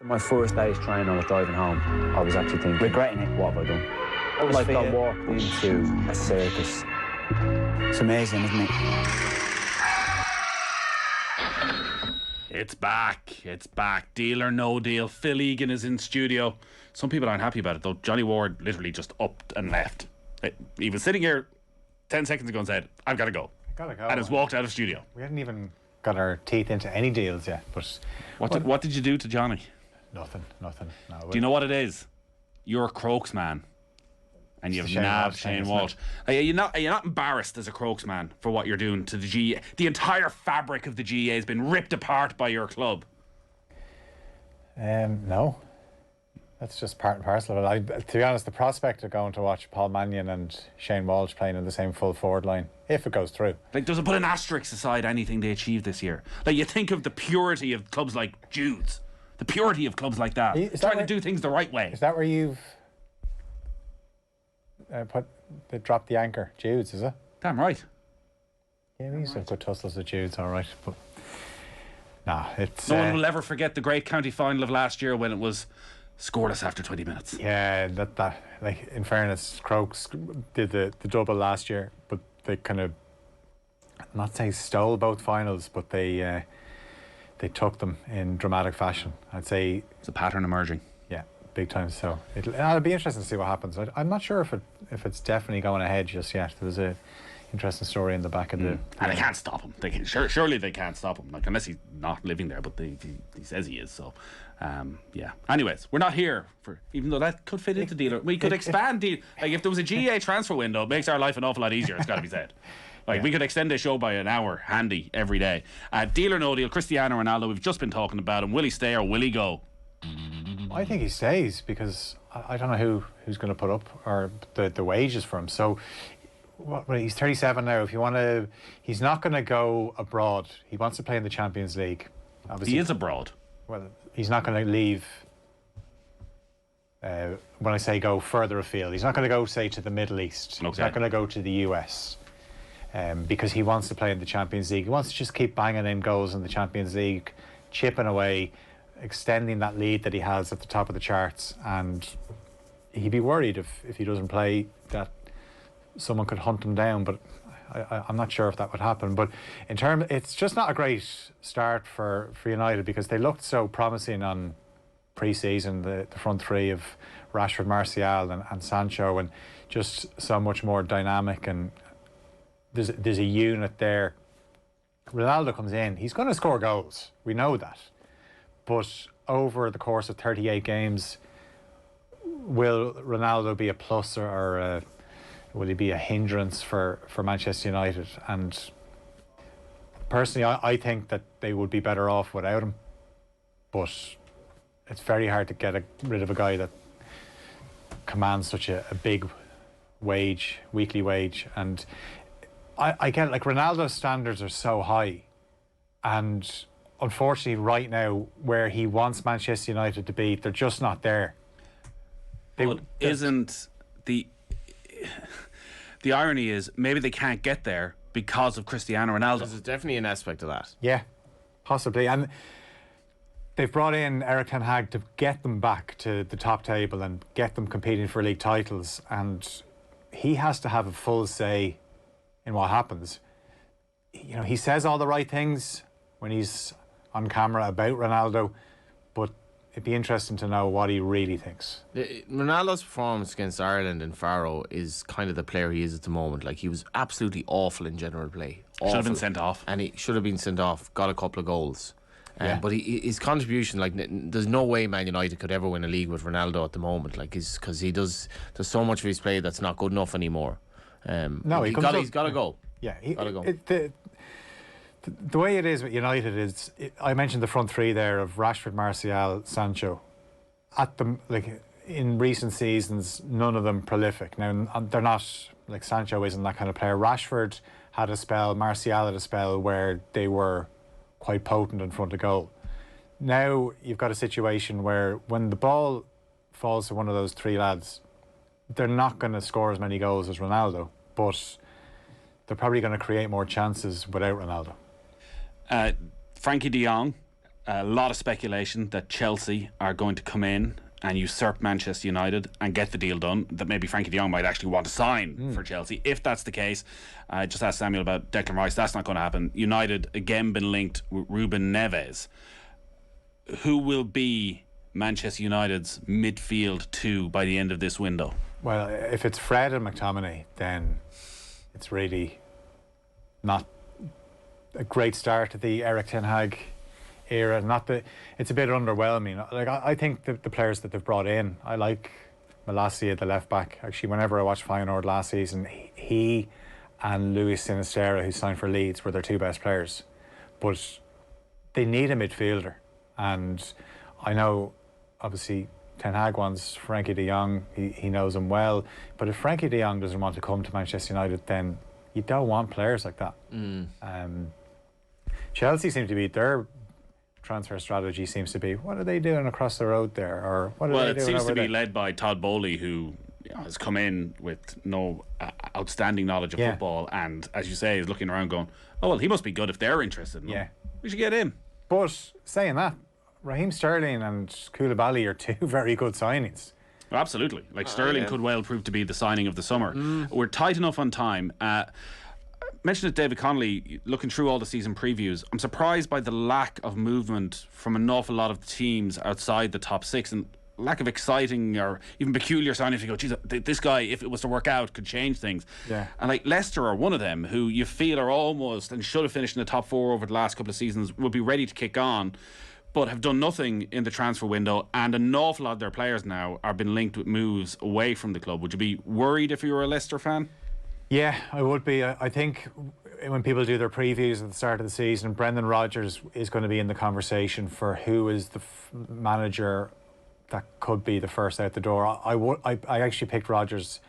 My first day's training, I was driving home. I was actually thinking, regretting it. What have I done? Like I walked into a circus. It's amazing, isn't it? It's back. It's back. Deal or no deal. Phil Egan is in studio. Some people aren't happy about it, though. Johnny Ward literally just upped and left. He was sitting here 10 seconds ago and said, I've got to go. Gotta go. And has walked out of studio. We hadn't even got our teeth into any deals yet. But What did you do to Johnny? Nothing. No. Do you know what it is? You're a Crokes man. And you've nabbed Shane Walsh. Are you not embarrassed as a Crokes man for what you're doing to the GAA? The entire fabric of the GAA has been ripped apart by your club. No. That's just part and parcel of it. To be honest, the prospect of going to watch Paul Mannion and Shane Walsh playing in the same full forward line, if it goes through. Like, does it put an asterisk aside anything they achieved this year? Like, you think of the purity of clubs like Jude's. The purity of clubs like that. Trying to do things the right way. Is that where you've dropped the anchor? Jude's, is it? Damn right. Yeah, we used to have good tussles at Jude's, all right. But nah, it's... No one will ever forget the great county final of last year when it was scoreless after 20 minutes. Yeah, that like, in fairness, Crokes did the double last year, but they kind of, not say stole both finals, but they took them in dramatic fashion. I'd say it's a pattern emerging. Yeah, big time. So it'll be interesting to see what happens. I'm not sure if it's definitely going ahead just yet. There was a interesting story in the back of the... And they can't stop him. Surely they can't stop him, like, unless he's not living there, but he says he is. So yeah. Anyways, we're not here for, even though that could fit into dealer. We could expand deal. Like, if there was a GAA transfer window, it makes our life an awful lot easier. It's got to be said. Like, we could extend the show by an hour, handy, every day. Deal or no deal, Cristiano Ronaldo, we've just been talking about him. Will he stay or will he go? I think he stays, because I don't know who's going to put up or the wages for him. So he's 37 now. If you want to, he's not going to go abroad. He wants to play in the Champions League. Obviously, he is abroad. Well, he's not going to leave. When I say go further afield, he's not going to go, say, to the Middle East. Okay. He's not going to go to the US. Because he wants to play in the Champions League. He wants to just keep banging in goals in the Champions League, chipping away, extending that lead that he has at the top of the charts. And he'd be worried if he doesn't play that someone could hunt him down. But I'm not sure if that would happen. But it's just not a great start for United, because they looked so promising on pre-season, the front three of Rashford, Martial and Sancho, and just so much more dynamic, and there's a unit there. Ronaldo comes in, he's going to score goals, we know that, but over the course of 38 games, will Ronaldo be a plus or will he be a hindrance for Manchester United? And personally, I think that they would be better off without him, but it's very hard to get rid of a guy that commands such a big wage, weekly wage. And I get, like, Ronaldo's standards are so high, and unfortunately right now where he wants Manchester United to be, they're just not there. Isn't the irony is maybe they can't get there because of Cristiano Ronaldo? There's definitely an aspect of that. Yeah, possibly. And they've brought in Eric Ten Hag to get them back to the top table and get them competing for league titles, and he has to have a full say in what happens. You know, he says all the right things when he's on camera about Ronaldo, but it'd be interesting to know what he really thinks. Ronaldo's performance against Ireland in Faro is kind of the player he is at the moment. Like, he was absolutely awful in general play. Should have been sent off. And he should have been sent off, got a couple of goals. Yeah. But his contribution, like, there's no way Man United could ever win a league with Ronaldo at the moment. Like, because there's so much of his play that's not good enough anymore. No, he's got to go. Yeah, got to go. The way it is with United is, I mentioned the front three there of Rashford, Martial, Sancho. In recent seasons, none of them prolific. Now, they're not, like, Sancho isn't that kind of player. Rashford had a spell, Martial had a spell where they were quite potent in front of goal. Now you've got a situation where when the ball falls to one of those three lads, they're not going to score as many goals as Ronaldo, but they're probably going to create more chances without Ronaldo. Frankie de Jong a lot of speculation that Chelsea are going to come in and usurp Manchester United and get the deal done, that maybe Frankie de Jong might actually want to sign for Chelsea. If that's the case, I just asked Samuel about Declan Rice. That's not going to happen. United again been linked with Ruben Neves. Who will be Manchester United's midfield two by the end of this window? Well, if it's Fred and McTominay, then it's really not a great start to the Eric Ten Hag era. It's a bit underwhelming. Like I think the players that they've brought in, I like Malacia at the left back. Actually, whenever I watched Feyenoord last season, he and Luis Sinisterra, who signed for Leeds, were their two best players. But they need a midfielder, and I know obviously Ten Hag wants Frankie de Jong. He knows him well. But if Frankie de Jong doesn't want to come to Manchester United, then you don't want players like that. Chelsea seem to be, their transfer strategy seems to be, what are they doing across the road there? Or what are they doing? Well, it seems to be there? led by Todd Bowley, who has come in with no outstanding knowledge of football, and as you say, is looking around going, oh well, he must be good if they're interested in him. We should get him. But saying that, Raheem Sterling and Koulibaly are two very good signings. Absolutely. Like Sterling could well prove to be the signing of the summer. We're tight enough on time. Mentioned it, David Connolly, looking through all the season previews, I'm surprised by the lack of movement from an awful lot of the teams outside the top six, and lack of exciting or even peculiar signings. You go, geez, this guy, if it was to work out, could change things. Yeah. And like Leicester are one of them who you feel are almost, and should have finished in the top four over the last couple of seasons, would be ready to kick on, but have done nothing in the transfer window, and an awful lot of their players now are been linked with moves away from the club. Would you be worried if you were a Leicester fan? Yeah, I would be. I think when people do their previews at the start of the season, Brendan Rodgers is going to be in the conversation for who is the manager that could be the first out the door. I actually picked Rodgers,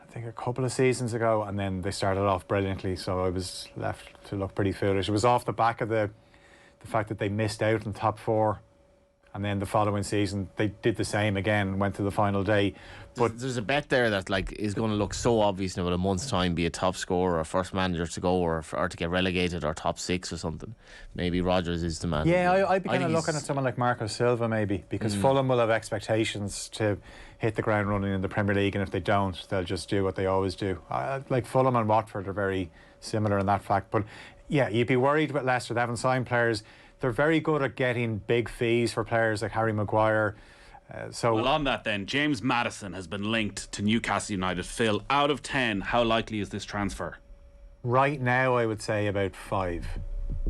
I think, a couple of seasons ago, and then they started off brilliantly, so I was left to look pretty foolish. It was off the back of the fact that they missed out in top four, and then the following season they did the same again, went to the final day. But there's a bet there that like is going to look so obvious in about a month's time, be a top scorer or first manager to go, or to get relegated, or top six or something. Maybe Rodgers is the man. Yeah, I'd be kind of looking at someone like Marco Silva maybe, because Fulham will have expectations to hit the ground running in the Premier League, and if they don't, they'll just do what they always do. Like Fulham and Watford are very similar in that fact. But yeah, you'd be worried with Leicester. They haven't signed players. They're very good at getting big fees for players like Harry Maguire. Well, on that then, James Maddison has been linked to Newcastle United. Phil, out of 10, how likely is this transfer? Right now, I would say about 5.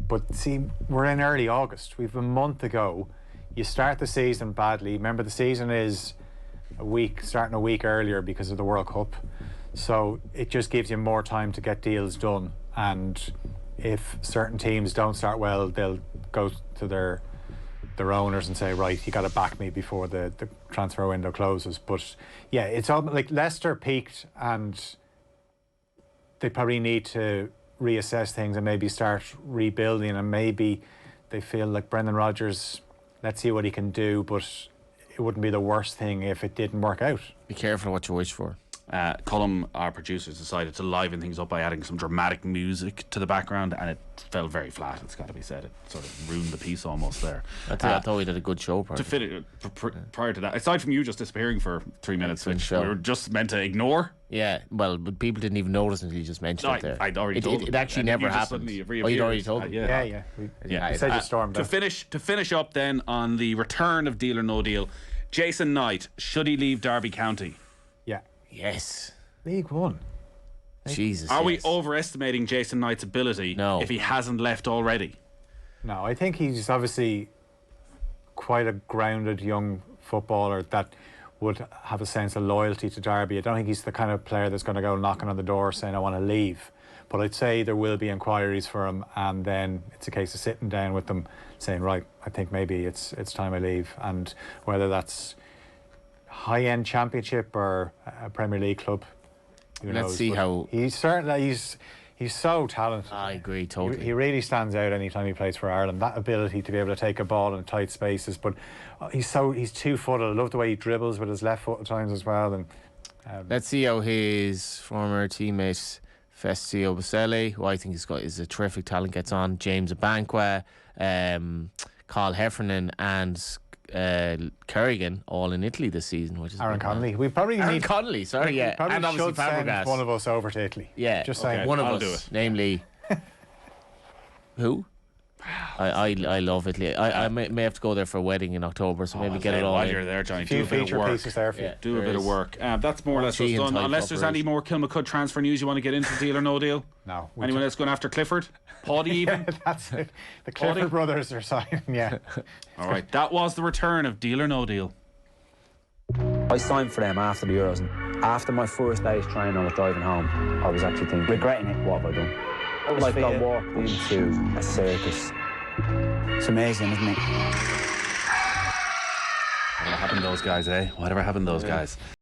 But see, we're in early August. We've a month ago. You start the season badly. Remember, the season is starting a week earlier because of the World Cup. So it just gives you more time to get deals done. And if certain teams don't start well, they'll go to their owners and say, right, you got to back me before the transfer window closes. But yeah, it's all like Leicester peaked, and they probably need to reassess things and maybe start rebuilding, and maybe they feel like Brendan Rodgers, let's see what he can do, but it wouldn't be the worst thing if it didn't work out. Be careful what you wish for. Cullum, our producers, decided to liven things up by adding some dramatic music to the background, and it fell very flat, it's got to be said. It sort of ruined the piece almost there. I thought we did a good show prior to that. Aside from you just disappearing for 3 minutes, which we were just meant to ignore. Yeah, well, but people didn't even notice until you just mentioned it there. I'd already told them. It actually never happened. You'd already told them? Yeah. You said you stormed to finish up then on the return of Deal or No Deal, Jason Knight, should he leave Derby County? Yeah. Yes. League One. Jesus. Are we overestimating Jason Knight's ability if he hasn't left already? No, I think he's obviously quite a grounded young footballer that would have a sense of loyalty to Derby. I don't think he's the kind of player that's going to go knocking on the door saying, I want to leave. But I'd say there will be inquiries for him, and then it's a case of sitting down with them saying, right, I think maybe it's time I leave. And whether that's high-end Championship or a Premier League club, who knows? Let's see how he's so talented. I agree totally. He really stands out anytime he plays for Ireland. That ability to be able to take a ball in tight spaces, but he's 2-footed. I love the way he dribbles with his left foot at times as well. And let's see how his former teammate Festio Basele, who I think is a terrific talent, gets on. James Abankwah, Carl Heffernan and Kerrigan all in Italy this season, which is Aaron Connolly. We probably Aaron need. Connolly, sorry, yeah, Probably and obviously should send Fabregas. one of us over to Italy. Yeah, just okay. saying. One of I'll us, do it. namely. Who? I love Italy. I may have to go there for a wedding in October, so maybe get it all while in. you're there, Johnny. A few Do a bit of feature work. pieces there for you. Yeah. Do a There bit of is. work. That's more or less us Sheehan done. type Unless there's any operation. more Kilmacud transfer news you want to get into, deal or no deal. No. Anyone else going after Clifford? Paddy even? That's it. The Clifford brothers are signing. Yeah. All right, that was the return of Deal or No Deal. I signed for them after the Euros, and after my first day's training, I was driving home. I was actually thinking, regretting it. What have I done? Like I walked into a circus. It's amazing, isn't it? Whatever happened to those guys, eh? Whatever happened to those guys?